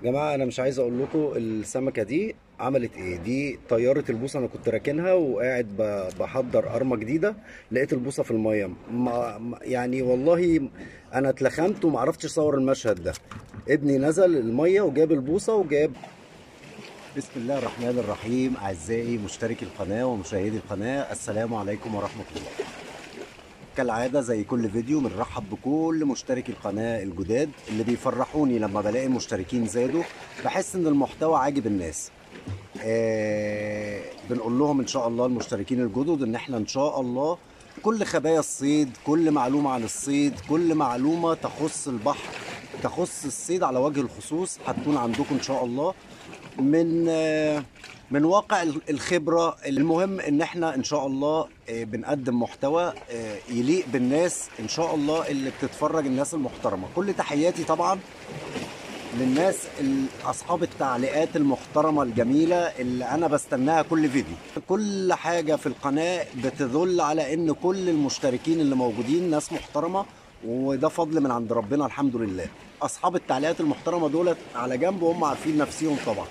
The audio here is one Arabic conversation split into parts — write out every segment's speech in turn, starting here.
جماعة أنا مش عايز أقول لكم السمكة دي عملت إيه. دي طيارة البوصة، أنا كنت راكنها وقاعد بحضر أرمة جديدة، لقيت البوصة في المية. يعني والله أنا اتلخمت ومعرفتش أصور المشهد ده. ابني نزل المية وجاب البوصة وجاب. بسم الله الرحمن الرحيم. أعزائي مشتركي القناة ومشاهدي القناة، السلام عليكم ورحمة الله. كالعادة زي كل فيديو بنرحب بكل مشتركي القناة الجداد اللي بيفرحوني لما بلاقي المشتركين زادوا. بحس ان المحتوى عاجب الناس. بنقول لهم ان شاء الله المشتركين الجدد ان احنا ان شاء الله كل خبايا الصيد، كل معلومة عن الصيد، كل معلومة تخص البحر، تخص الصيد على وجه الخصوص هتكون عندكم ان شاء الله من واقع الخبرة. المهم ان احنا ان شاء الله بنقدم محتوى يليق بالناس ان شاء الله اللي بتتفرج، الناس المحترمة. كل تحياتي طبعا للناس اصحاب التعليقات المحترمة الجميلة اللي انا بستناها كل فيديو. كل حاجة في القناة بتدل على ان كل المشتركين اللي موجودين ناس محترمة، وده فضل من عند ربنا الحمد لله. اصحاب التعليقات المحترمة دولت على جنب وهم عارفين نفسيهم طبعا.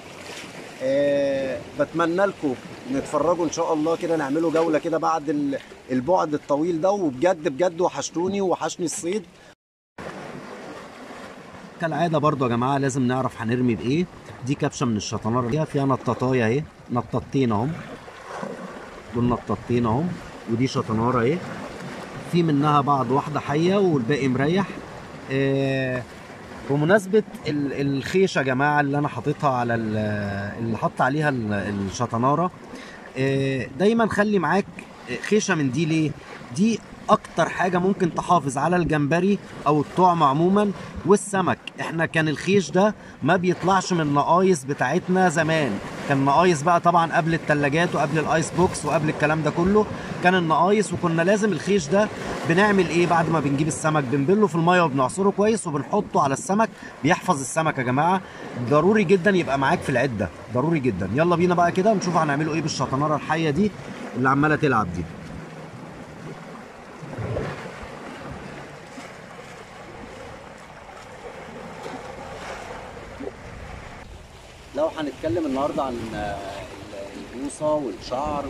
بتمنى لكم نتفرجوا ان شاء الله كده، نعملوا جولة كده بعد البعد الطويل ده. وبجد بجد وحشتوني وحشني الصيد. كالعادة برضو يا جماعة لازم نعرف هنرمي بايه. دي كبشة من الشطنارة، فيها نطاطاية اهي، نطاطين اهم، دول نطاطين اهم، ودي شطنارة اهي، في منها بعض واحدة حية والباقي مريح. بمناسبة الخيشة يا جماعة اللي أنا حاططها على اللي حط عليها الشطنارة، دايما خلي معاك خيشة من دي. ليه؟ دي أكتر حاجة ممكن تحافظ على الجمبري أو الطعم عموما والسمك. احنا كان الخيش ده ما بيطلعش من النقايص بتاعتنا زمان. كان نقايص بقى طبعا قبل التلاجات وقبل الايس بوكس وقبل الكلام ده كله، كان النقايص. وكنا لازم الخيش ده بنعمل ايه بعد ما بنجيب السمك؟ بنبله في الميه وبنعصره كويس وبنحطه على السمك، بيحفظ السمك يا جماعه. ضروري جدا يبقى معاك في العده، ضروري جدا. يلا بينا بقى كده نشوف هنعمله ايه بالشطناره الحيه دي اللي عماله تلعب دي. لو هنتكلم النهارده عن البوصه والشعر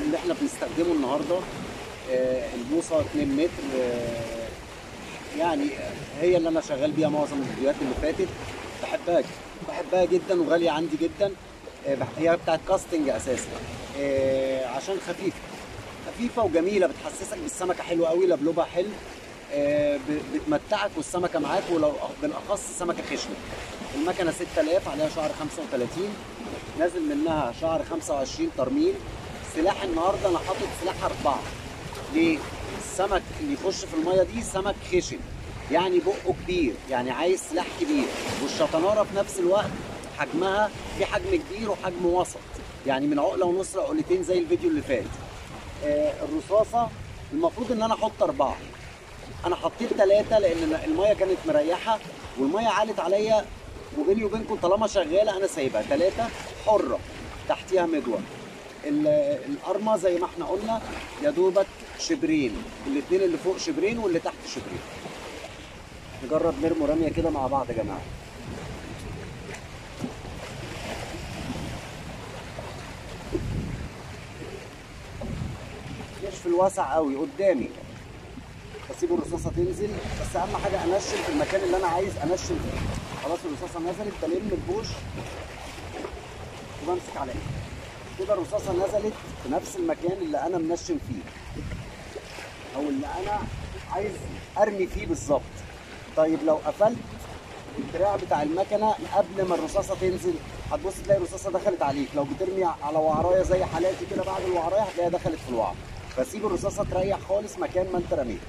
اللي احنا بنستخدمه النهارده، البوصه 2 متر، يعني هي اللي انا شغال بيها معظم الفيديوهات اللي فاتت. بحبها جدا وغاليه عندي جدا. هي بتاعت كاستنج اساسا، عشان خفيفه وجميله، بتحسسك بالسمكه حلوه قوي، لبلوبها حلو، بتمتعك والسمكه معاك، ولو بالاخص سمكه خشنه. المكنه 6000 عليها شعر 35، نازل منها شعر 25 ترميل. سلاح النهارده انا حاطط سلاح 4. ليه؟ السمك اللي يخش في الميه دي سمك خشن، يعني بقه كبير، يعني عايز سلاح كبير. والشطناره في نفس الوقت حجمها في حجم كبير وحجم وسط، يعني من عقله ونص لعقلتين زي الفيديو اللي فات. الرصاصه المفروض ان انا احط 4، انا حطيت 3 لان الميه كانت مريحه والميه عالت عليا، وبيني وبينكم طالما شغاله انا سايبها 3 حره تحتيها مدور. القرمه زي ما احنا قلنا يا دوبك شبرين، الاثنين اللي فوق شبرين واللي تحت شبرين. نجرب نرمي رميه كده مع بعض يا جماعه. مش في الواسع قوي قدامي، بسيب الرصاصه تنزل، بس اهم حاجه انشل في المكان اللي انا عايز انشل فيه. خلاص الرصاصه نزلت، بلم البوش وبمسك عليها كده. الرصاصه نزلت في نفس المكان اللي انا منشن فيه او اللي انا عايز ارمي فيه بالظبط. طيب لو قفلت الدراع بتاع المكنه قبل ما الرصاصه تنزل، هتبص تلاقي الرصاصه دخلت عليك. لو بترمي على وعرايه زي حالاتي كده بعد الوعرايه هتلاقيها دخلت في الوعر. فسيب الرصاصه تريح خالص مكان ما انت رميت.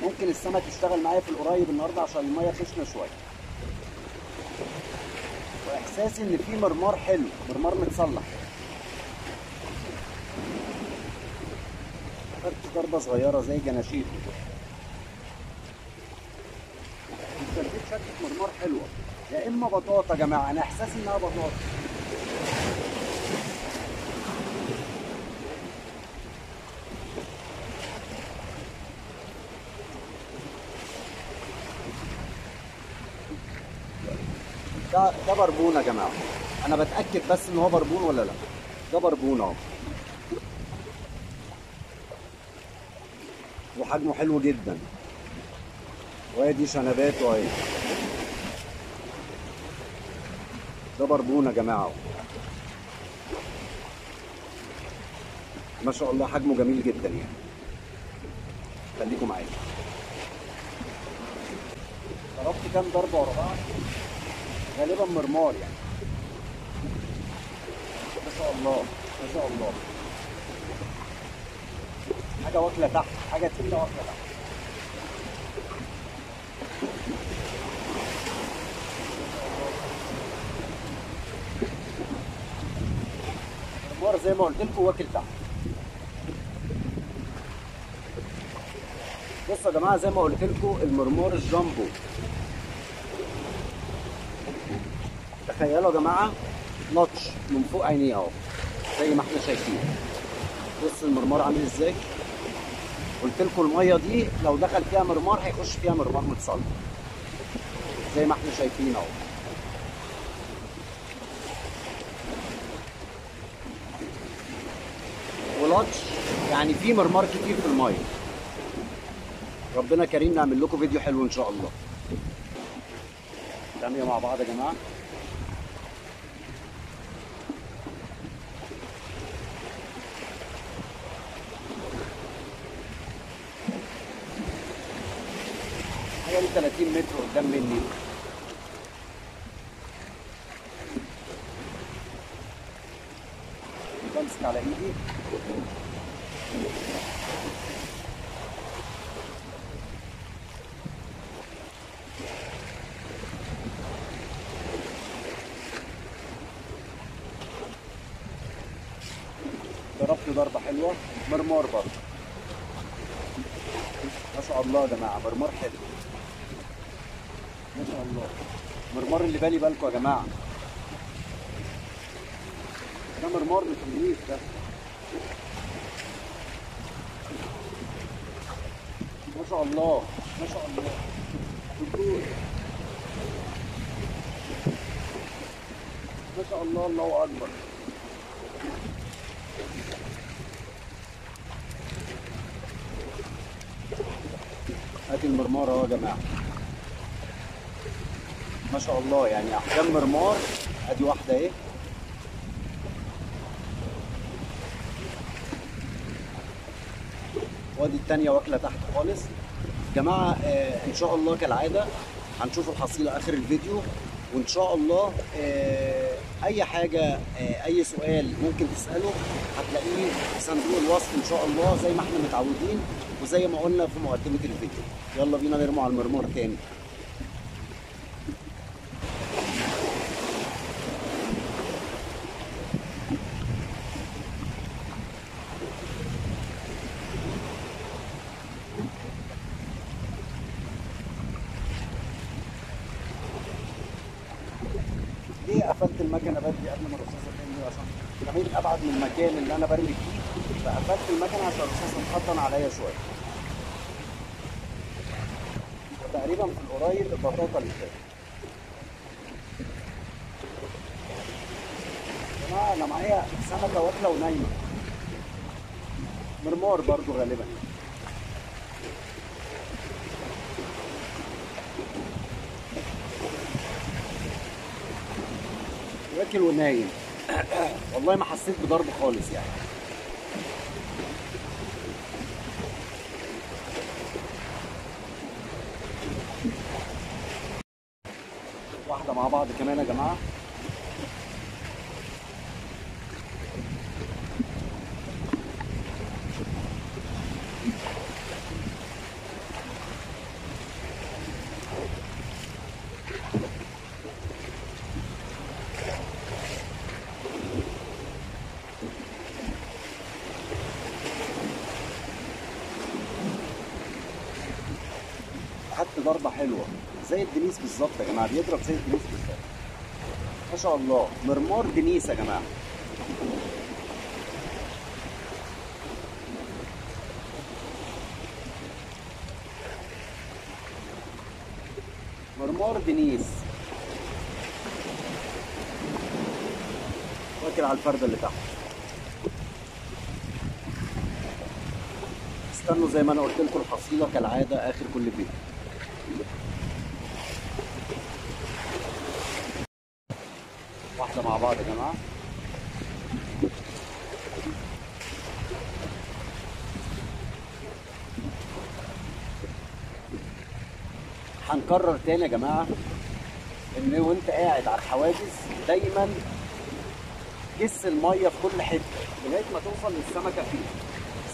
ممكن السمك يشتغل معايا في القريب النهارده عشان الميه خشنه شويه، واحساسي ان في مرمار حلو، مرمار متصلح. خدت ضربه صغيره زي جناشير وشديت شده مرمار حلوه، يا اما بطاطا يا جماعه، انا احساسي انها بطاطا. ده بربون يا جماعه. انا بتاكد بس ان هو بربون ولا لا. ده بربون اهو، وحجمه حلو جدا، وادي شنباته اهي. ده بربون يا جماعه اهو، ما شاء الله حجمه جميل جدا يعني. خليكم معايا. ضربت كام ضربه ورا بعض، غالبا مرمار يعني. ما شاء الله ما شاء الله، حاجه واكله تحت، حاجه تقيله واكله تحت. مرمار زي ما قلت لكم واكل تحت. بصوا يا جماعه، زي ما قلت لكم المرمار الجامبو، تخيلوا يا جماعه لطش من فوق عينيه اهو زي ما احنا شايفين. بص المرمار عامل ازاي. قلت لكم الميه دي لو دخل فيها مرمار هيخش فيها مرمار متصلب زي ما احنا شايفين اهو. ولطش يعني في مرمار كتير في الميه. ربنا كريم نعمل لكم فيديو حلو ان شاء الله. تعملوا مع بعض يا جماعه. حوالي 30 متر قدام مني. بمسك على ايدي. ضربت ضربة حلوة، مرمار برضه. ما شاء الله يا جماعة، مرمار حلو. ما شاء الله. مرمار اللي بالي بالكم يا جماعة. ده مرمار مش نضيف ده. ما شاء الله ما شاء الله. دكتور. ما شاء الله، الله أكبر. ادي المرمار اهو يا جماعه. ما شاء الله، يعني احجام مرمار. ادي واحده اهي. وادي التانيه واكله تحت خالص. جماعه ان شاء الله كالعاده هنشوف الحصيله اخر الفيديو، وان شاء الله اي حاجه اي سؤال ممكن تساله هتلاقيه في صندوق الوصف ان شاء الله زي ما احنا متعودين وزي ما قلنا في مقدمه الفيديو. يلا بينا نرموا على المرمار تاني. ليه قفلت المكنه بدري قبل ما الرصاصه تنزل؟ عشان كمان ابعد من المكان اللي انا برمي فيه، فقفلت المكنه عشان الرصاصه تحضن عليا شويه. وتقريبا في القريب البطاطا اللي فاتت. يا جماعه انا معايا سمكه واكله ونايمه. مرمار برضو غالبا. واكل ونايم. والله ما حسيت بضرب خالص يعني. واحدة مع بعض كمان يا جماعة. خدت ضربة حلوة زي الدنيس بالظبط يا جماعة، بيضرب زي الدنيس بالظبط. ما شاء الله، مرمار دنيس يا جماعة. مرمار دنيس. فاكر على الفردة اللي تحت. استنوا زي ما انا قلت لكم الحصيلة كالعادة اخر كل فيديو. واحدة مع بعض يا جماعة. هنكرر تاني يا جماعة ان وانت قاعد على الحواجز دايما جس المية في كل حتة لغاية ما توصل للسمكة فيه.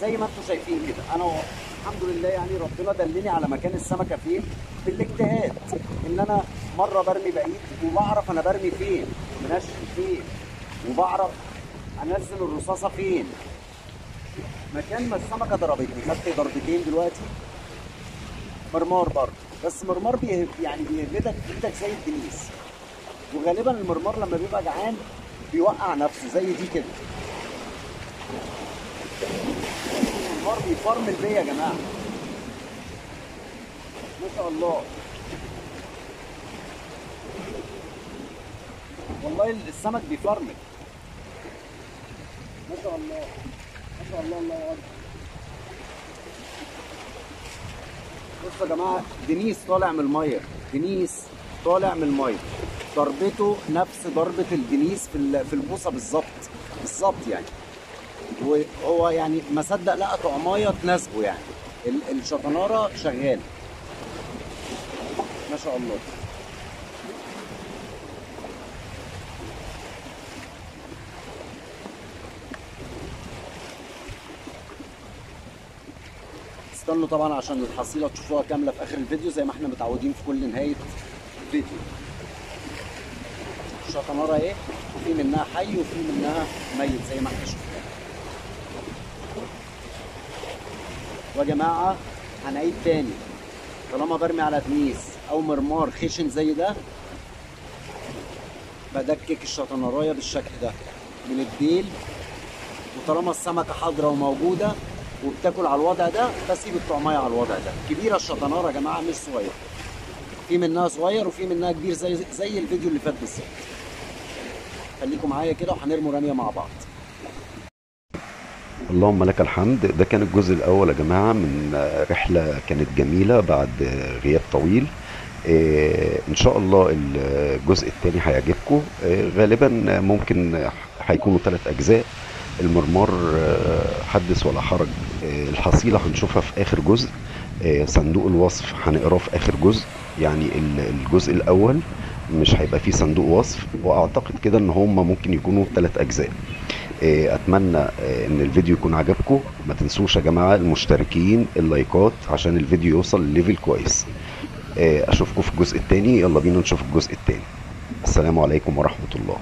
زي ما انتم شايفين كده، انا الحمد لله يعني ربنا دلني على مكان السمكة فين بالاجتهاد، ان انا مرة برمي بعيد وبعرف انا برمي فين منشل فين، وبعرف انزل الرصاصة فين مكان ما السمكة ضربتني. خدت ضربتين دلوقتي مرمار برضه، بس مرمار يعني بيهبدك في ايدك زي الدنيس، وغالبا المرمار لما بيبقى جعان بيوقع نفسه زي دي كده. المرمار بيفرمل بيا يا جماعه ما شاء الله. والله السمك بيفرمل ما شاء الله ما شاء الله. الله اكبر. بصوا يا جماعه، دنيس طالع من الميه، دنيس طالع من الميه، ضربته نفس ضربه الدنيس في البوصه بالظبط بالظبط يعني. وهو يعني ما صدق لقى طعمايه تناسبه يعني. الشطناره شغال ما شاء الله. استنوا طبعا عشان الحصيله تشوفوها كامله في اخر الفيديو زي ما احنا متعودين في كل نهايه فيديو. الشطناره اهي، وفي منها حي وفي منها ميت زي ما احنا شفنا. ويا جماعه هنعيد تاني، طالما برمي على دنيس او مرمار خشن زي ده بدكك الشطنرايه بالشكل ده من الديل، وطالما السمكه حاضره وموجوده وبتاكل على الوضع ده بسيب الطعميه على الوضع ده. كبيره الشطناره يا جماعه مش صغيره، في منها صغير وفي منها كبير زي الفيديو اللي فات بالظبط. خليكم معايا كده وهنرموا رميه مع بعض. اللهم لك الحمد. ده كان الجزء الأول يا جماعة من رحلة كانت جميلة بعد غياب طويل. إن شاء الله الجزء الثاني هيعجبكم. غالبا ممكن هيكونوا 3 أجزاء. المرمار حدث ولا حرج. الحصيلة هنشوفها في آخر جزء. صندوق الوصف هنقراه في آخر جزء. يعني الجزء الأول مش هيبقى فيه صندوق وصف، وأعتقد كده إن هما ممكن يكونوا 3 أجزاء. اتمنى ان الفيديو يكون عجبكم. ما تنسوش يا جماعه المشتركين اللايكات عشان الفيديو يوصل لليفل كويس. اشوفكم في الجزء الثاني. يلا بينا نشوف الجزء الثاني. السلام عليكم ورحمه الله.